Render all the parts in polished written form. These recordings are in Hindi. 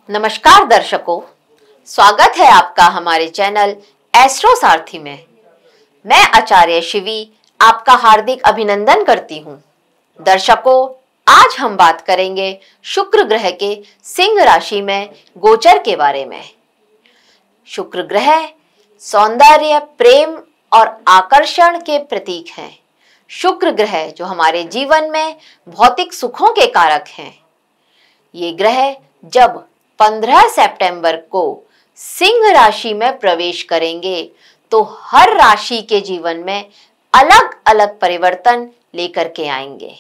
नमस्कार दर्शकों, स्वागत है आपका हमारे चैनल एस्ट्रो सारथी में। मैं आचार्य शिवी आपका हार्दिक अभिनंदन करती हूँ। दर्शकों, आज हम बात करेंगे शुक्र ग्रह के सिंह राशि में गोचर के बारे में। शुक्र ग्रह सौंदर्य, प्रेम और आकर्षण के प्रतीक हैं। शुक्र ग्रह जो हमारे जीवन में भौतिक सुखों के कारक हैं। ये ग्रह जब 15 सितंबर को सिंह राशि में प्रवेश करेंगे तो हर राशि के जीवन में अलग अलग परिवर्तन लेकर के आएंगे।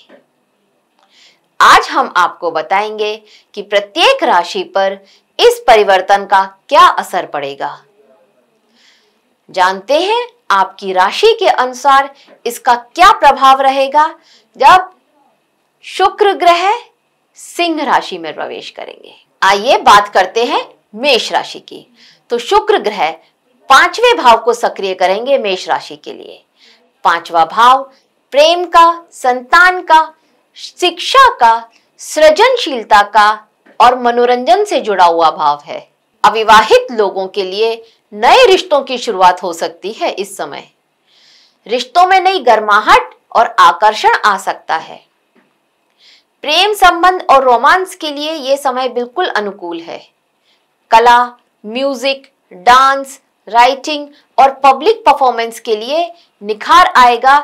आज हम आपको बताएंगे कि प्रत्येक राशि पर इस परिवर्तन का क्या असर पड़ेगा। जानते हैं आपकी राशि के अनुसार इसका क्या प्रभाव रहेगा जब शुक्र ग्रह सिंह राशि में प्रवेश करेंगे। आइए बात करते हैं मेष राशि की। तो शुक्र ग्रह 5वें भाव को सक्रिय करेंगे मेष राशि के लिए। 5वां भाव प्रेम का, संतान का, शिक्षा का, सृजनशीलता का और मनोरंजन से जुड़ा हुआ भाव है। अविवाहित लोगों के लिए नए रिश्तों की शुरुआत हो सकती है। इस समय रिश्तों में नई गर्माहट और आकर्षण आ सकता है। प्रेम संबंध और रोमांस के लिए यह समय बिल्कुल अनुकूल है। कला, म्यूजिक, डांस, राइटिंग और पब्लिक परफॉर्मेंस के लिए निखार आएगा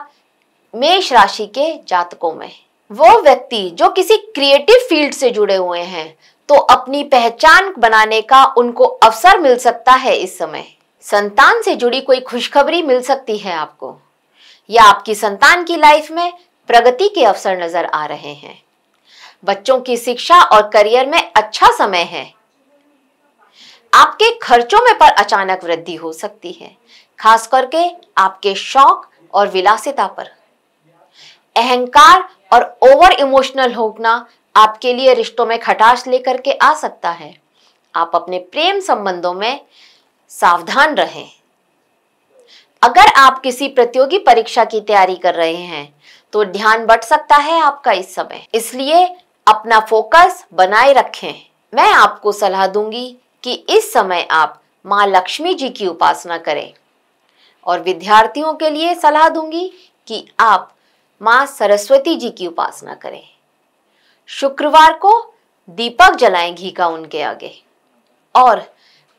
मेष राशि के जातकों में। वो व्यक्ति जो किसी क्रिएटिव फील्ड से जुड़े हुए हैं तो अपनी पहचान बनाने का उनको अवसर मिल सकता है। इस समय संतान से जुड़ी कोई खुशखबरी मिल सकती है आपको, या आपकी संतान की लाइफ में प्रगति के अवसर नजर आ रहे हैं। बच्चों की शिक्षा और करियर में अच्छा समय है। आपके खर्चों में पर अचानक वृद्धि हो सकती है, खास करके आपके शौक और विलासिता पर। अहंकार और ओवर इमोशनल होना आपके लिए रिश्तों में खटास लेकर के आ सकता है। आप अपने प्रेम संबंधों में सावधान रहें। अगर आप किसी प्रतियोगी परीक्षा की तैयारी कर रहे हैं तो ध्यान बट सकता है आपका इस समय, इसलिए अपना फोकस बनाए रखें। मैं आपको सलाह दूंगी कि इस समय आप मां लक्ष्मी जी की उपासना करें, और विद्यार्थियों के लिए सलाह दूंगी कि आप मां सरस्वती जी की उपासना करें। शुक्रवार को दीपक जलाएं घी का उनके आगे, और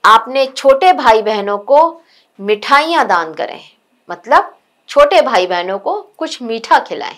आपने छोटे भाई बहनों को मिठाइयां दान करें, मतलब छोटे भाई बहनों को कुछ मीठा खिलाएं।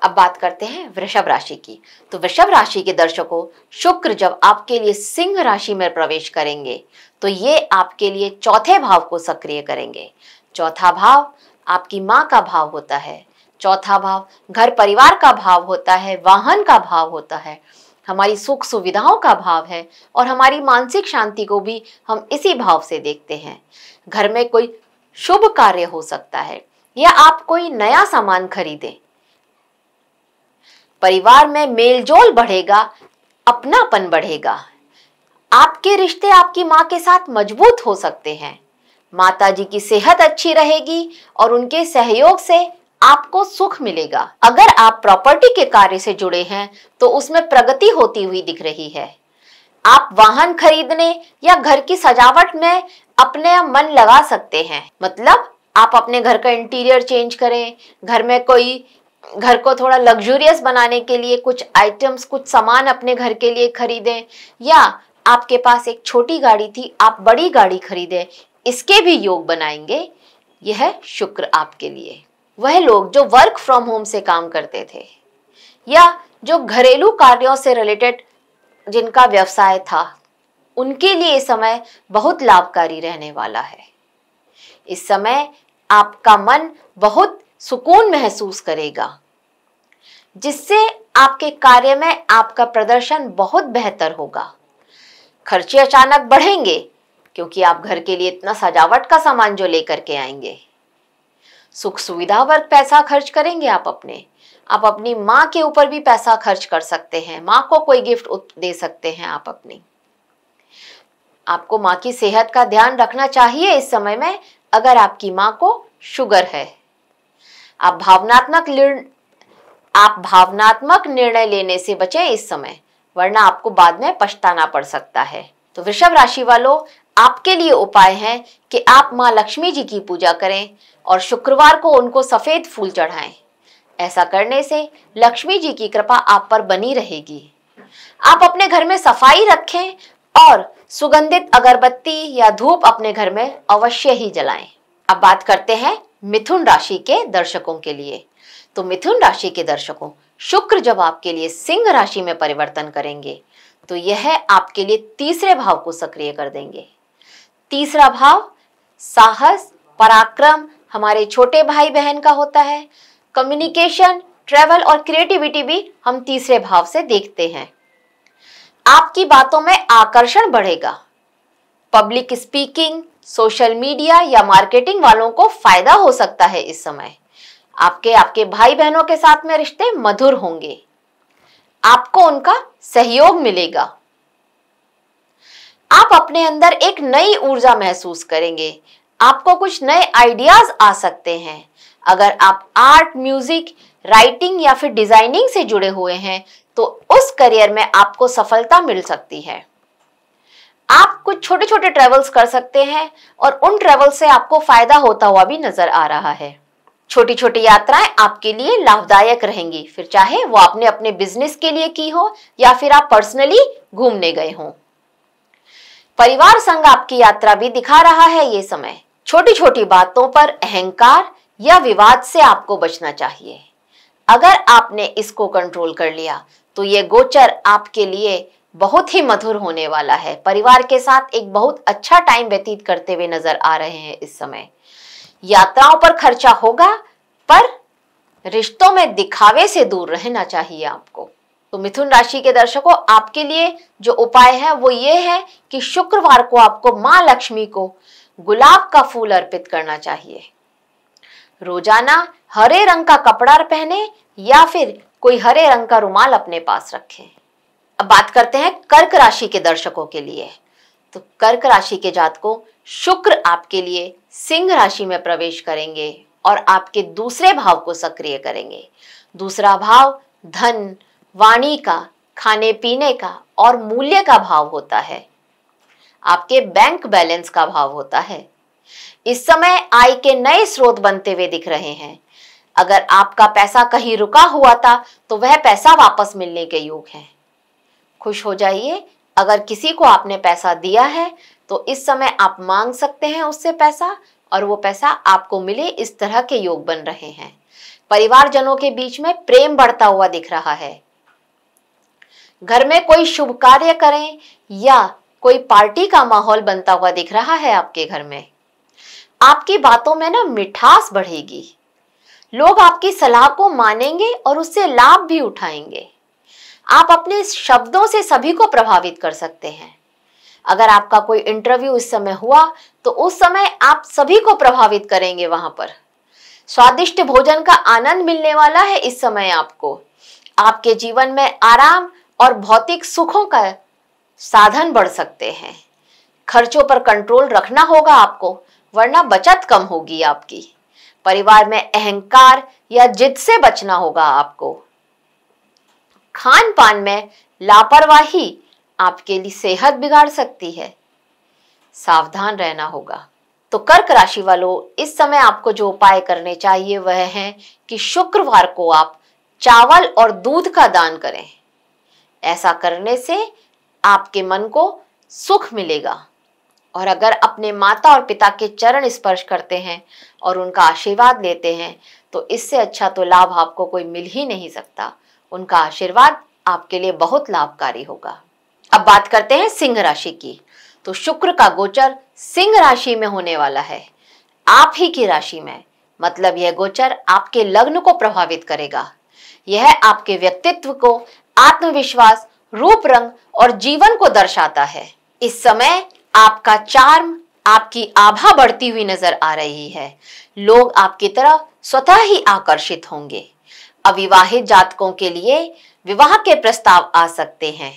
अब बात करते हैं वृषभ राशि की। तो वृषभ राशि के दर्शकों, शुक्र जब आपके लिए सिंह राशि में प्रवेश करेंगे तो ये आपके लिए चौथे भाव को सक्रिय करेंगे। चौथा भाव आपकी मां का भाव होता है। चौथा भाव घर परिवार का भाव होता है, वाहन का भाव होता है, हमारी सुख सुविधाओं का भाव है, और हमारी मानसिक शांति को भी हम इसी भाव से देखते हैं। घर में कोई शुभ कार्य हो सकता है, या आप कोई नया सामान खरीदें। परिवार में मेलजोल बढ़ेगा, अपनापन बढ़ेगा। आपके रिश्ते आपकी मां के साथ मजबूत हो सकते हैं। माताजी की सेहत अच्छी रहेगी और उनके सहयोग से आपको सुख मिलेगा। अगर आप प्रॉपर्टी के कार्य से जुड़े हैं तो उसमें प्रगति होती हुई दिख रही है। आप वाहन खरीदने या घर की सजावट में अपने मन लगा सकते हैं, मतलब आप अपने घर का इंटीरियर चेंज करें, घर को थोड़ा लग्जूरियस बनाने के लिए कुछ आइटम्स, कुछ सामान अपने घर के लिए खरीदें, या आपके पास एक छोटी गाड़ी थी, आप बड़ी गाड़ी खरीदें, इसके भी योग बनाएंगे। यह शुक्र आपके लिए। वह लोग जो वर्क फ्रॉम होम से काम करते थे, या जो घरेलू कार्यों से रिलेटेड जिनका व्यवसाय था, उनके लिए इस समय बहुत लाभकारी रहने वाला है। इस समय आपका मन बहुत सुकून महसूस करेगा, जिससे आपके कार्य में आपका प्रदर्शन बहुत बेहतर होगा। खर्चे अचानक बढ़ेंगे क्योंकि आप घर के लिए इतना सजावट का सामान जो लेकर के आएंगे। सुख सुविधा पर पैसा खर्च करेंगे आप अपनी माँ के ऊपर भी पैसा खर्च कर सकते हैं। माँ को कोई गिफ्ट दे सकते हैं आप अपनी। आपको माँ की सेहत का ध्यान रखना चाहिए इस समय में, अगर आपकी माँ को शुगर है। आप भावनात्मक निर्णय लेने से बचें इस समय, वरना आपको बाद में पछताना पड़ सकता है। तो वृषभ राशि वालों, आपके लिए उपाय है कि आप माँ लक्ष्मी जी की पूजा करें और शुक्रवार को उनको सफेद फूल चढ़ाएं। ऐसा करने से लक्ष्मी जी की कृपा आप पर बनी रहेगी। आप अपने घर में सफाई रखें और सुगंधित अगरबत्ती या धूप अपने घर में अवश्य ही जलाएं। अब बात करते हैं मिथुन राशि के दर्शकों के लिए। तो मिथुन राशि के दर्शकों, शुक्र जब आपके लिए सिंह राशि में परिवर्तन करेंगे तो यह आपके लिए तीसरे भाव को सक्रिय कर देंगे। तीसरा भाव साहस, पराक्रम, हमारे छोटे भाई बहन का होता है। कम्युनिकेशन, ट्रैवल और क्रिएटिविटी भी हम तीसरे भाव से देखते हैं। आपकी बातों में आकर्षण बढ़ेगा। पब्लिक स्पीकिंग, सोशल मीडिया या मार्केटिंग वालों को फायदा हो सकता है। इस समय आपके भाई बहनों के साथ में रिश्ते मधुर होंगे। आपको उनका सहयोग मिलेगा। आप अपने अंदर एक नई ऊर्जा महसूस करेंगे। आपको कुछ नए आइडियाज आ सकते हैं। अगर आप आर्ट, म्यूजिक, राइटिंग या फिर डिजाइनिंग से जुड़े हुए हैं तो उस करियर में आपको सफलता मिल सकती है। आप कुछ छोटे छोटे ट्रेवल्स कर सकते हैं और उन ट्रेवल से आपको फायदा होता हुआ भी नजर आ रहा है। छोटी छोटी यात्राएं आपके लिए लाभदायक रहेंगी, फिर चाहे वो आपने अपने बिजनेस के लिए की हो या फिर आप पर्सनली घूमने गए हों। परिवार संग आपकी यात्रा भी दिखा रहा है ये समय। छोटी छोटी बातों पर अहंकार या विवाद से आपको बचना चाहिए। अगर आपने इसको कंट्रोल कर लिया तो ये गोचर आपके लिए बहुत ही मधुर होने वाला है। परिवार के साथ एक बहुत अच्छा टाइम व्यतीत करते हुए नजर आ रहे हैं इस समय। यात्राओं पर खर्चा होगा, पर रिश्तों में दिखावे से दूर रहना चाहिए आपको। तो मिथुन राशि के दर्शकों, आपके लिए जो उपाय है वो ये है कि शुक्रवार को आपको माँ लक्ष्मी को गुलाब का फूल अर्पित करना चाहिए। रोजाना हरे रंग का कपड़ा पहने या फिर कोई हरे रंग का रुमाल अपने पास रखें। अब बात करते हैं कर्क राशि के दर्शकों के लिए। तो कर्क राशि के जातकों, शुक्र आपके लिए सिंह राशि में प्रवेश करेंगे और आपके दूसरे भाव को सक्रिय करेंगे। दूसरा भाव धन, वाणी का, खाने पीने का और मूल्य का भाव होता है। आपके बैंक बैलेंस का भाव होता है। इस समय आय के नए स्रोत बनते हुए दिख रहे हैं। अगर आपका पैसा कहीं रुका हुआ था तो वह पैसा वापस मिलने के योग है। खुश हो जाइए। अगर किसी को आपने पैसा दिया है तो इस समय आप मांग सकते हैं उससे पैसा और वो पैसा आपको मिले, इस तरह के योग बन रहे हैं। परिवारजनों के बीच में प्रेम बढ़ता हुआ दिख रहा है। घर में कोई शुभ कार्य करें या कोई पार्टी का माहौल बनता हुआ दिख रहा है आपके घर में। आपकी बातों में ना मिठास बढ़ेगी। लोग आपकी सलाह को मानेंगे और उससे लाभ भी उठाएंगे। आप अपने शब्दों से सभी को प्रभावित कर सकते हैं। अगर आपका कोई इंटरव्यू इस समय हुआ तो उस समय आप सभी को प्रभावित करेंगे। वहां पर स्वादिष्ट भोजन का आनंद मिलने वाला है। इस समय आपको आपके जीवन में आराम और भौतिक सुखों का साधन बढ़ सकते हैं। खर्चों पर कंट्रोल रखना होगा आपको, वरना बचत कम होगी आपकी। परिवार में अहंकार या जिद से बचना होगा आपको। खान पान में लापरवाही आपके लिए सेहत बिगाड़ सकती है, सावधान रहना होगा। तो कर्क राशि वालों, इस समय आपको जो उपाय करने चाहिए वह है कि शुक्रवार को आप चावल और दूध का दान करें। ऐसा करने से आपके मन को सुख मिलेगा। और अगर अपने माता और पिता के चरण स्पर्श करते हैं और उनका आशीर्वाद लेते हैं तो इससे अच्छा तो लाभ आपको कोई मिल ही नहीं सकता। उनका आशीर्वाद आपके लिए बहुत लाभकारी होगा। अब बात करते हैं सिंह राशि की। तो शुक्र का गोचर सिंह राशि में होने वाला है, आप ही की राशि में। मतलब यह गोचर आपके लग्न को प्रभावित करेगा। यह आपके व्यक्तित्व को, आत्मविश्वास, रूप रंग और जीवन को दर्शाता है। इस समय आपका चार्म, आपकी आभा बढ़ती हुई नजर आ रही है। लोग आपकी तरफ स्वतः ही आकर्षित होंगे। अविवाहित जातकों के लिए विवाह के प्रस्ताव आ सकते हैं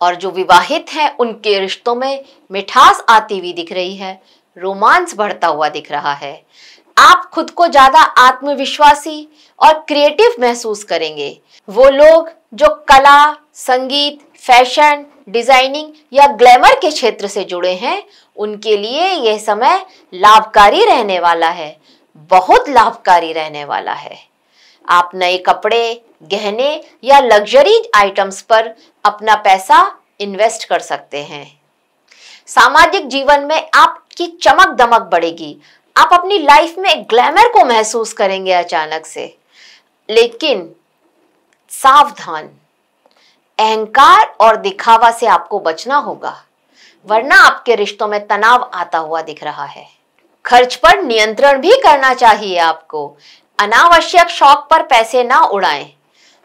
और जो विवाहित हैं उनके रिश्तों में मिठास आती हुई दिख रही है। रोमांस बढ़ता हुआ दिख रहा है। आप खुद को ज्यादा आत्मविश्वासी और क्रिएटिव महसूस करेंगे। वो लोग जो कला, संगीत, फैशन, डिजाइनिंग या ग्लैमर के क्षेत्र से जुड़े हैं, उनके लिए यह समय लाभकारी रहने वाला है, बहुत लाभकारी रहने वाला है। आप नए कपड़े, गहने या लग्जरी आइटम्स पर अपना पैसा इन्वेस्ट कर सकते हैं। सामाजिक जीवन में आपकी चमक दमक बढ़ेगी। आप अपनी लाइफ में ग्लैमर को महसूस करेंगे अचानक से। लेकिन सावधान, अहंकार और दिखावा से आपको बचना होगा, वरना आपके रिश्तों में तनाव आता हुआ दिख रहा है। खर्च पर नियंत्रण भी करना चाहिए आपको। अनावश्यक शौक पर पैसे ना उड़ाएं।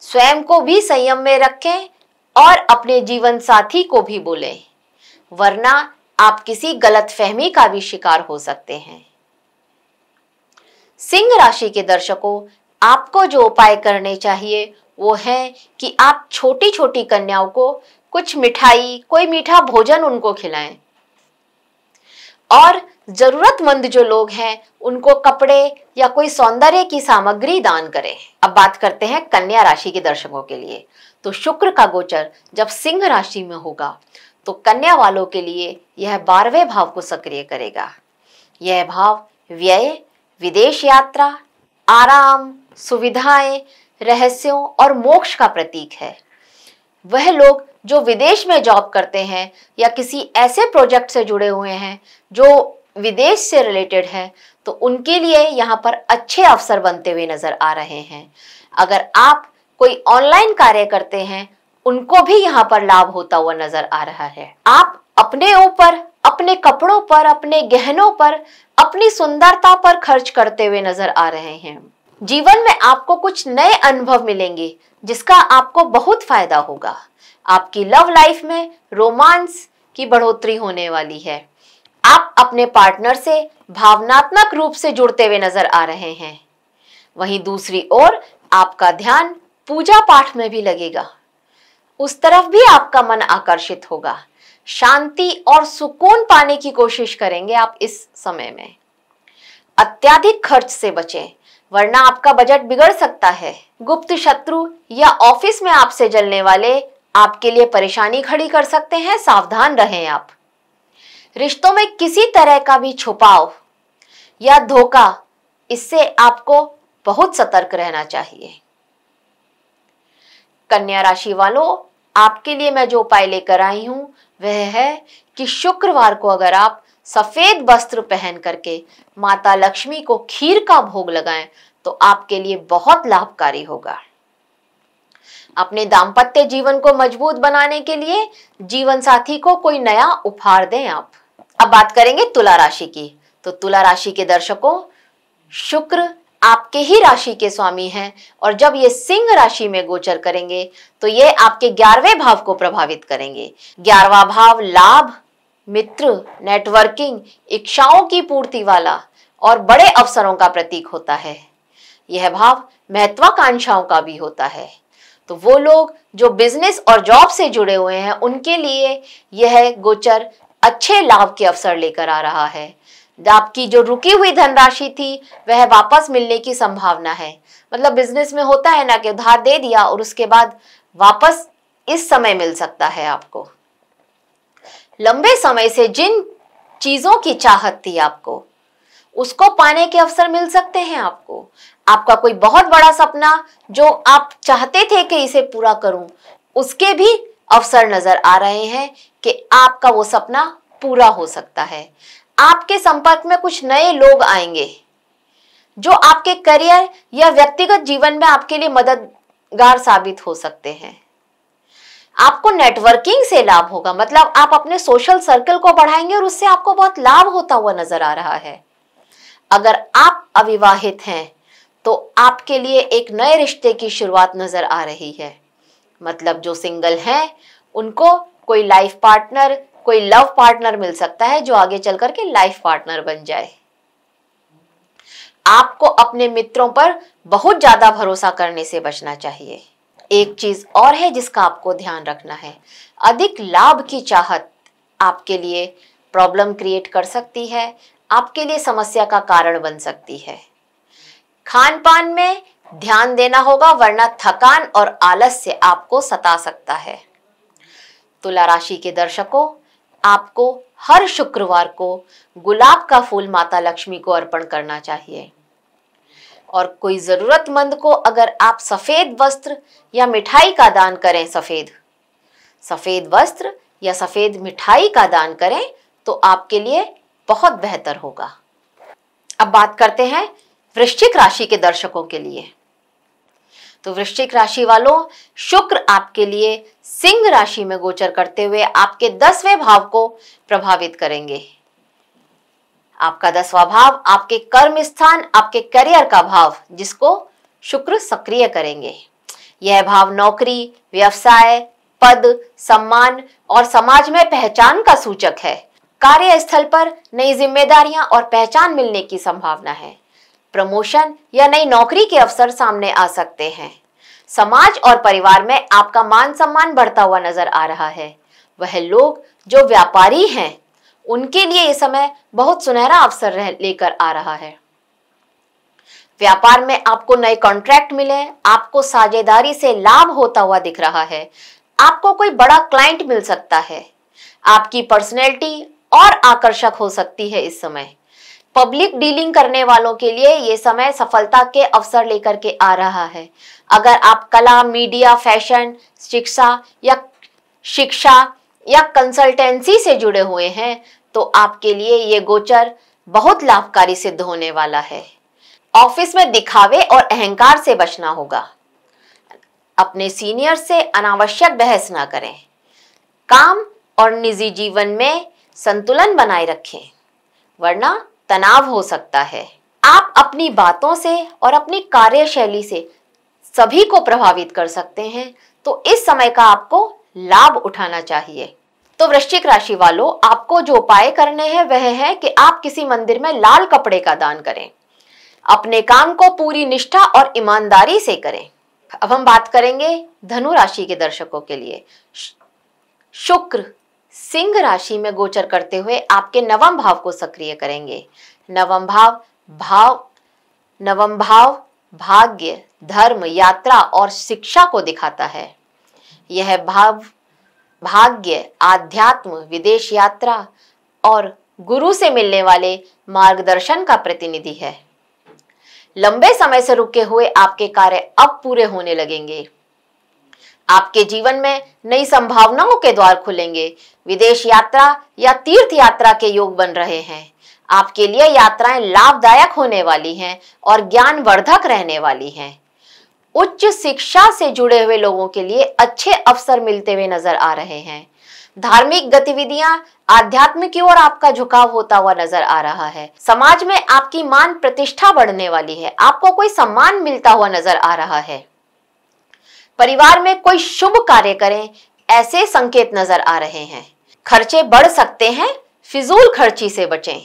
स्वयं को भी संयम में रखें और अपने जीवन साथी को भी बोलें, वरना आप किसी गलतफहमी का भी शिकार हो सकते हैं। सिंह राशि के दर्शकों, आपको जो उपाय करने चाहिए वो है कि आप छोटी छोटी कन्याओं को कुछ मिठाई, कोई मीठा भोजन उनको खिलाएं और जरूरतमंद जो लोग हैं उनको कपड़े या कोई सौंदर्य की सामग्री दान करें। अब बात करते हैं कन्या राशि के दर्शकों के लिए। तो शुक्र का गोचर जब सिंह राशि में होगा तो कन्या वालों के लिए यह 12वें भाव को सक्रिय करेगा। यह भाव व्यय, विदेश यात्रा, आराम, सुविधाएं, रहस्यों और मोक्ष का प्रतीक है। वह लोग जो विदेश में जॉब करते हैं या किसी ऐसे प्रोजेक्ट से जुड़े हुए हैं जो विदेश से रिलेटेड है, तो उनके लिए यहाँ पर अच्छे अवसर बनते हुए नजर आ रहे हैं। अगर आप कोई ऑनलाइन कार्य करते हैं, उनको भी यहाँ पर लाभ होता हुआ नजर आ रहा है। आप अपने ऊपर, अपने कपड़ों पर, अपने गहनों पर, अपनी सुंदरता पर खर्च करते हुए नजर आ रहे हैं। जीवन में आपको कुछ नए अनुभव मिलेंगे जिसका आपको बहुत फायदा होगा। आपकी लव लाइफ में रोमांस की बढ़ोतरी होने वाली है। आप अपने पार्टनर से भावनात्मक रूप से जुड़ते हुए नजर आ रहे हैं। वहीं दूसरी ओर आपका ध्यान पूजा पाठ में भी लगेगा, उस तरफ भी आपका मन आकर्षित होगा। शांति और सुकून पाने की कोशिश करेंगे आप इस समय में। अत्याधिक खर्च से बचें, वरना आपका बजट बिगड़ सकता है। गुप्त शत्रु या ऑफिस में आपसे जलने वाले आपके लिए परेशानी खड़ी कर सकते हैं, सावधान रहें आप। रिश्तों में किसी तरह का भी छुपाव या धोखा, इससे आपको बहुत सतर्क रहना चाहिए। कन्या राशि वालों, आपके लिए मैं जो उपाय लेकर आई हूं वह है कि शुक्रवार को अगर आप सफेद वस्त्र पहन करके माता लक्ष्मी को खीर का भोग लगाएं तो आपके लिए बहुत लाभकारी होगा। अपने दाम्पत्य जीवन को मजबूत बनाने के लिए जीवन साथी को कोई नया उपहार दें आप। अब बात करेंगे तुला राशि की। तो तुला राशि के दर्शकों, शुक्र आपके ही राशि के स्वामी हैं और जब ये सिंह राशि में गोचर करेंगे तो ये आपके 11वें भाव को प्रभावित करेंगे। 11वां भाव लाभ, मित्र, नेटवर्किंग, इच्छाओं की पूर्ति वाला और बड़े अवसरों का प्रतीक होता है। यह भाव महत्वाकांक्षाओं का भी होता है। तो वो लोग जो बिजनेस और जॉब से जुड़े हुए हैं उनके लिए यह गोचर अच्छे लाभ के अवसर लेकर आ रहा है। आपकी जो रुकी हुई धनराशि थी वह वापस मिलने की संभावना है। मतलब बिजनेस में होता है ना कि उधार दे दिया और उसके बाद वापस इस समय मिल सकता है आपको। लंबे समय से जिन चीजों की चाहत थी आपको, उसको पाने के अवसर मिल सकते हैं आपको। आपका कोई बहुत बड़ा सपना जो आप चाहते थे कि इसे पूरा करूं, उसके भी अवसर नजर आ रहे हैं कि आपका वो सपना पूरा हो सकता है। आपके संपर्क में कुछ नए लोग आएंगे जो आपके करियर या व्यक्तिगत जीवन में आपके लिए मददगार साबित हो सकते हैं। आपको नेटवर्किंग से लाभ होगा, मतलब आप अपने सोशल सर्कल को बढ़ाएंगे और उससे आपको बहुत लाभ होता हुआ नजर आ रहा है। अगर आप अविवाहित हैं तो आपके लिए एक नए रिश्ते की शुरुआत नजर आ रही है। मतलब जो सिंगल हैं उनको कोई लाइफ पार्टनर, कोई लव पार्टनर मिल सकता है जो आगे चल करके लाइफ पार्टनर बन जाए। आपको अपने मित्रों पर बहुत ज्यादा भरोसा करने से बचना चाहिए। एक चीज और है जिसका आपको ध्यान रखना है, अधिक लाभ की चाहत आपके लिए प्रॉब्लम क्रिएट कर सकती है, आपके लिए समस्या का कारण बन सकती है। खान पान में ध्यान देना होगा, वरना थकान और आलस से आपको सता सकता है। तुला राशि के दर्शकों, आपको हर शुक्रवार को गुलाब का फूल माता लक्ष्मी को अर्पण करना चाहिए। और कोई जरूरतमंद को अगर आप सफेद वस्त्र या मिठाई का दान करें, सफेद वस्त्र या सफेद मिठाई का दान करें तो आपके लिए बहुत बेहतर होगा। अब बात करते हैं वृश्चिक राशि के दर्शकों के लिए। तो वृश्चिक राशि वालों, शुक्र आपके लिए सिंह राशि में गोचर करते हुए आपके 10वें भाव को प्रभावित करेंगे। आपका 10वां भाव आपके कर्म स्थान, आपके करियर का भाव, जिसको शुक्र सक्रिय करेंगे। यह भाव नौकरी, व्यवसाय, पद, सम्मान और समाज में पहचान का सूचक है। कार्यस्थल पर नई जिम्मेदारियां और पहचान मिलने की संभावना है। प्रमोशन या नई नौकरी के अवसर सामने आ सकते हैं। समाज और परिवार में आपका मान सम्मान बढ़ता हुआ नजर आ रहा है। वह लोग जो व्यापारी हैं, उनके लिए यह समय बहुत सुनहरा अवसर लेकर आ रहा है। व्यापार में आपको नए कॉन्ट्रैक्ट मिले, आपको साझेदारी से लाभ होता हुआ दिख रहा है। आपको कोई बड़ा क्लाइंट मिल सकता है। आपकी पर्सनैलिटी और आकर्षक हो सकती है इस समय। पब्लिक डीलिंग करने वालों के लिए ये समय सफलता के अवसर लेकर के आ रहा है। अगर आप कला, मीडिया, फैशन, शिक्षा या कंसल्टेंसी से जुड़े हुए हैं तो आपके लिए ये गोचर बहुत लाभकारी सिद्ध होने वाला है। ऑफिस में दिखावे और अहंकार से बचना होगा। अपने सीनियर से अनावश्यक बहस ना करें। काम और निजी जीवन में संतुलन बनाए रखें, वरना तनाव हो सकता है। आप अपनी बातों से और अपनी कार्यशैली से सभी को प्रभावित कर सकते हैं, तो इस समय का आपको लाभ उठाना चाहिए। तो वृश्चिक राशि वालों, आपको जो उपाय करने हैं वह है कि आप किसी मंदिर में लाल कपड़े का दान करें। अपने काम को पूरी निष्ठा और ईमानदारी से करें। अब हम बात करेंगे धनु राशि के दर्शकों के लिए। शुक्र सिंह राशि में गोचर करते हुए आपके 9वें भाव को सक्रिय करेंगे। नवम भाव भाग्य, धर्म, यात्रा और शिक्षा को दिखाता है। यह भाव भाग्य, आध्यात्म, विदेश यात्रा और गुरु से मिलने वाले मार्गदर्शन का प्रतिनिधि है। लंबे समय से रुके हुए आपके कार्य अब पूरे होने लगेंगे। आपके जीवन में नई संभावनाओं के द्वार खुलेंगे। विदेश यात्रा या तीर्थ यात्रा के योग बन रहे हैं। आपके लिए यात्राएं लाभदायक होने वाली हैं और ज्ञानवर्धक रहने वाली हैं। उच्च शिक्षा से जुड़े हुए लोगों के लिए अच्छे अवसर मिलते हुए नजर आ रहे हैं। धार्मिक गतिविधियां, आध्यात्म की ओर आपका झुकाव होता हुआ नजर आ रहा है। समाज में आपकी मान प्रतिष्ठा बढ़ने वाली है। आपको कोई सम्मान मिलता हुआ नजर आ रहा है। परिवार में कोई शुभ कार्य करें, ऐसे संकेत नजर आ रहे हैं। खर्चे बढ़ सकते हैं, फिजूल खर्ची से बचें।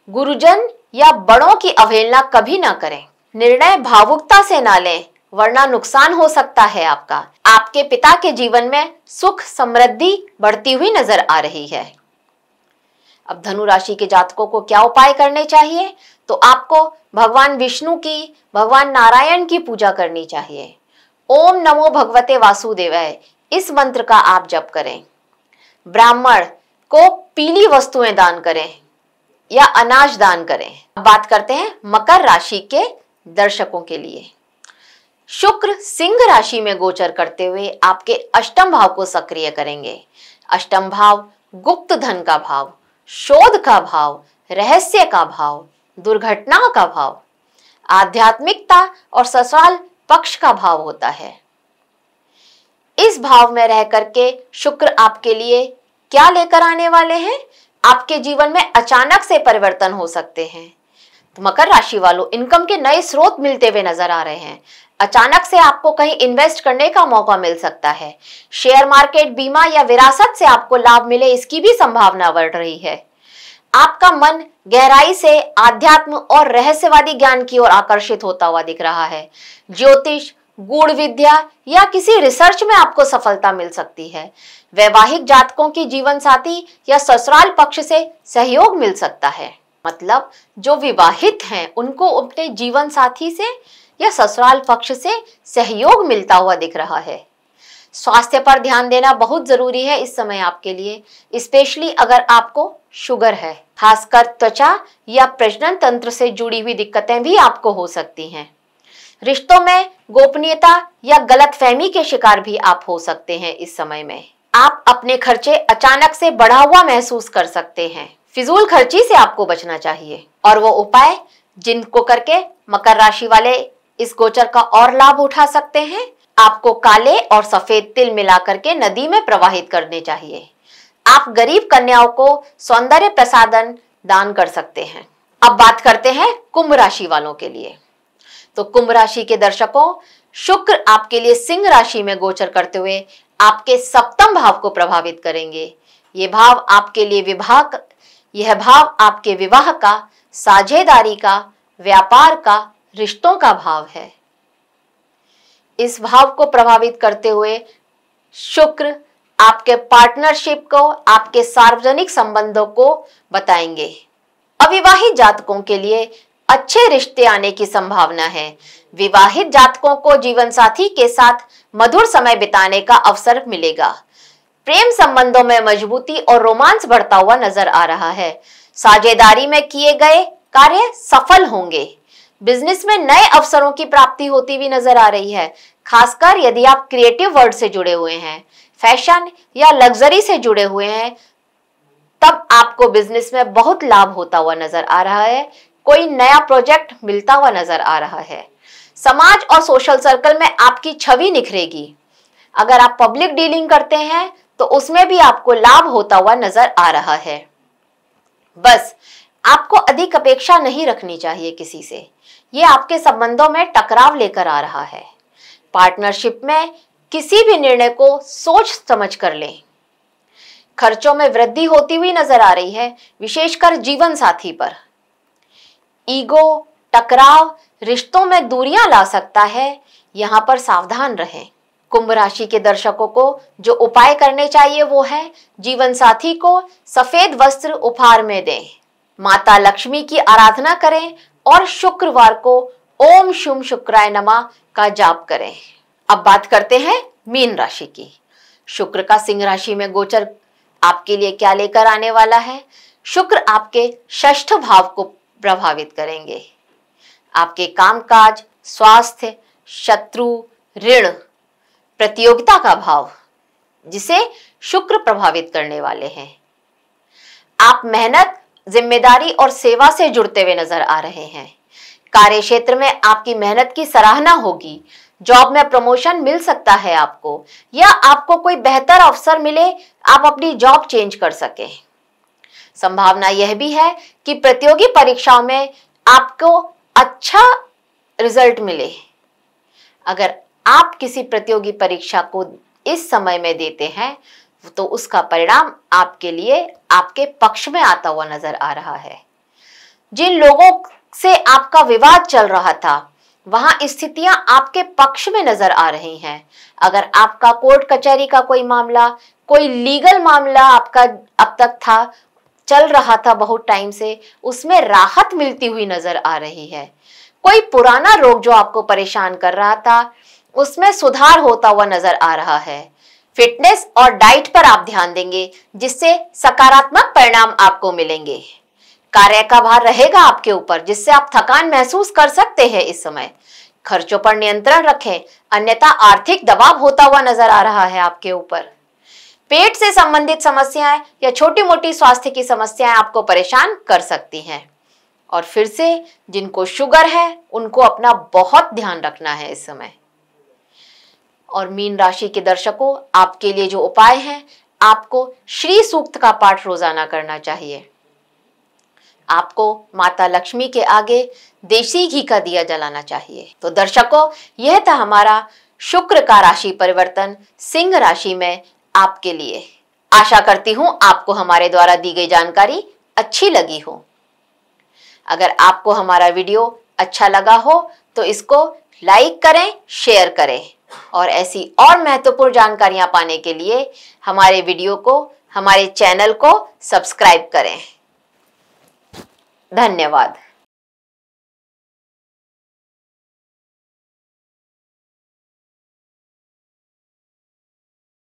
गुरुजन या बड़ों की अवहेलना कभी ना करें। निर्णय भावुकता से ना लें, वरना नुकसान हो सकता है आपका। आपके पिता के जीवन में सुख समृद्धि बढ़ती हुई नजर आ रही है। अब धनु राशि के जातकों को क्या उपाय करने चाहिए? तो आपको भगवान विष्णु की, भगवान नारायण की पूजा करनी चाहिए। ओम नमो भगवते वासुदेवाय, इस मंत्र का आप जप करें। ब्राह्मण को पीली वस्तुएं दान करें या अनाज दान करें। अब बात करते हैं मकर राशि के दर्शकों के लिए। शुक्र सिंह राशि में गोचर करते हुए आपके 8वें भाव को सक्रिय करेंगे। 8वां भाव गुप्त धन का भाव, शोध का भाव, रहस्य का भाव, दुर्घटना का भाव, आध्यात्मिकता और ससुराल पक्ष का भाव होता है। इस भाव में रह करके शुक्र आपके लिए क्या लेकर आने वाले हैं? आपके जीवन में अचानक से परिवर्तन हो सकते हैं। तो मकर राशि वालों, इनकम के नए स्रोत मिलते हुए नजर आ रहे हैं। अचानक से आपको कहीं इन्वेस्ट करने का मौका मिल सकता है। शेयर मार्केट, बीमा या विरासत से आपको लाभ मिले, इसकी भी संभावना बढ़ रही है। आपका मन गहराई से आध्यात्म और रहस्यवादी ज्ञान की ओर आकर्षित होता हुआ दिख रहा है। ज्योतिष, गूढ़ विद्या या किसी रिसर्च में आपको सफलता मिल सकती है। वैवाहिक जातकों की जीवन साथी या ससुराल पक्ष से सहयोग मिल सकता है। मतलब जो विवाहित हैं उनको अपने जीवन साथी से या ससुराल पक्ष से सहयोग मिलता हुआ दिख रहा है। स्वास्थ्य पर ध्यान देना बहुत जरूरी है इस समय आपके लिए, स्पेशली अगर आपको शुगर है। खासकर त्वचा या प्रजनन तंत्र से जुड़ी हुई दिक्कतें भी आपको हो सकती हैं। रिश्तों में गोपनीयता या गलतफहमी के शिकार भी आप हो सकते हैं इस समय में। आप अपने खर्चे अचानक से बढ़ा हुआ महसूस कर सकते हैं। फिजूल खर्ची से आपको बचना चाहिए और वो उपाय जिनको करके मकर राशि वाले इस गोचर का और लाभ उठा सकते हैं, आपको काले और सफेद तिल मिलाकर के नदी में प्रवाहित करने चाहिए। आप गरीब कन्याओं को सौंदर्य प्रसाधन दान कर सकते हैं। अब बात करते हैं कुंभ राशि वालों के लिए। तो कुंभ राशि के दर्शकों, शुक्र आपके लिए सिंह राशि में गोचर करते हुए आपके सप्तम भाव को प्रभावित करेंगे। यह भाव आपके विवाह का, साझेदारी का, व्यापार का, रिश्तों का भाव है। इस भाव को प्रभावित करते हुए शुक्र आपके पार्टनरशिप को, आपके सार्वजनिक संबंधों को बताएंगे। अविवाहित जातकों के लिए अच्छे रिश्ते आने की संभावना है। विवाहित जातकों को जीवन साथी के साथ मधुर समय बिताने का अवसर मिलेगा। प्रेम संबंधों में मजबूती और रोमांस बढ़ता हुआ नजर आ रहा है। साझेदारी में किए गए कार्य सफल होंगे। बिजनेस में नए अवसरों की प्राप्ति होती हुई नजर आ रही है। खासकर यदि आप क्रिएटिव वर्ल्ड से जुड़े हुए हैं, फैशन या लग्जरी से जुड़े हुए हैं, तब आपको बिजनेस में बहुत लाभ होता हुआ नजर आ रहा है। कोई नया प्रोजेक्ट मिलता हुआ नजर आ रहा है। समाज और सोशल सर्कल में आपकी छवि निखरेगी। अगर आप पब्लिक डीलिंग करते हैं तो उसमें भी आपको लाभ होता हुआ नजर आ रहा है। बस आपको अधिक अपेक्षा नहीं रखनी चाहिए किसी से। ये आपके संबंधों में टकराव लेकर आ रहा है। पार्टनरशिप में किसी भी निर्णय को सोच समझ कर लें। खर्चों में वृद्धि होती हुई नजर आ रही है, विशेषकर जीवन साथी पर। ईगो, टकराव रिश्तों में दूरियां ला सकता है, यहां पर सावधान रहें। कुंभ राशि के दर्शकों को जो उपाय करने चाहिए वो है, जीवन साथी को सफेद वस्त्र उपहार में दें, माता लक्ष्मी की आराधना करें और शुक्रवार को ओम शुम शुक्राय नमः का जाप करें। अब बात करते हैं मीन राशि की। शुक्र का सिंह राशि में गोचर आपके लिए क्या लेकर आने वाला है? शुक्र आपके षष्ठ भाव को प्रभावित करेंगे। आपके कामकाज, स्वास्थ्य, शत्रु, ऋण, प्रतियोगिता का भाव, जिसे शुक्र प्रभावित करने वाले हैं। आप मेहनत, जिम्मेदारी और सेवा से जुड़ते हुए नजर आ रहे हैं। कार्य क्षेत्र में आपकी मेहनत की सराहना होगी। जॉब में प्रमोशन मिल सकता है आपको, या आपको कोई बेहतर अवसर मिले, आप अपनी जॉब चेंज कर सके। संभावना यह भी है कि प्रतियोगी परीक्षाओं में आपको अच्छा रिजल्ट मिले। अगर आप किसी प्रतियोगी परीक्षा को इस समय में देते हैं तो उसका परिणाम आपके लिए आपके पक्ष में आता हुआ नजर आ रहा है। जिन लोगों से आपका विवाद चल रहा था, वहां स्थितियां आपके पक्ष में नजर आ रही हैं। अगर आपका कोर्ट कचहरी का कोई मामला, कोई लीगल मामला आपका अब तक था, चल रहा था बहुत टाइम से, उसमें राहत मिलती हुई नजर आ रही है। कोई पुराना रोग जो आपको परेशान कर रहा था, उसमें सुधार होता हुआ नजर आ रहा है। फिटनेस और डाइट पर आप ध्यान देंगे, जिससे सकारात्मक परिणाम आपको मिलेंगे। कार्य का भार रहेगा आपके ऊपर, जिससे आप थकान महसूस कर सकते हैं इस समय। खर्चों पर नियंत्रण रखें, अन्यथा आर्थिक दबाव होता हुआ नजर आ रहा है आपके ऊपर। पेट से संबंधित समस्याएं या छोटी मोटी स्वास्थ्य की समस्याएं आपको परेशान कर सकती हैं। और फिर से जिनको शुगर है, उनको अपना बहुत ध्यान रखना है इस समय। और मीन राशि के दर्शकों, आपके लिए जो उपाय हैं, आपको श्री सूक्त का पाठ रोजाना करना चाहिए। आपको माता लक्ष्मी के आगे देसी घी का दिया जलाना चाहिए। तो दर्शकों, यह था हमारा शुक्र का राशि परिवर्तन सिंह राशि में आपके लिए। आशा करती हूं आपको हमारे द्वारा दी गई जानकारी अच्छी लगी हो। अगर आपको हमारा वीडियो अच्छा लगा हो तो इसको लाइक करें, शेयर करें और ऐसी और महत्वपूर्ण जानकारियां पाने के लिए हमारे वीडियो को, हमारे चैनल को सब्सक्राइब करें। धन्यवाद।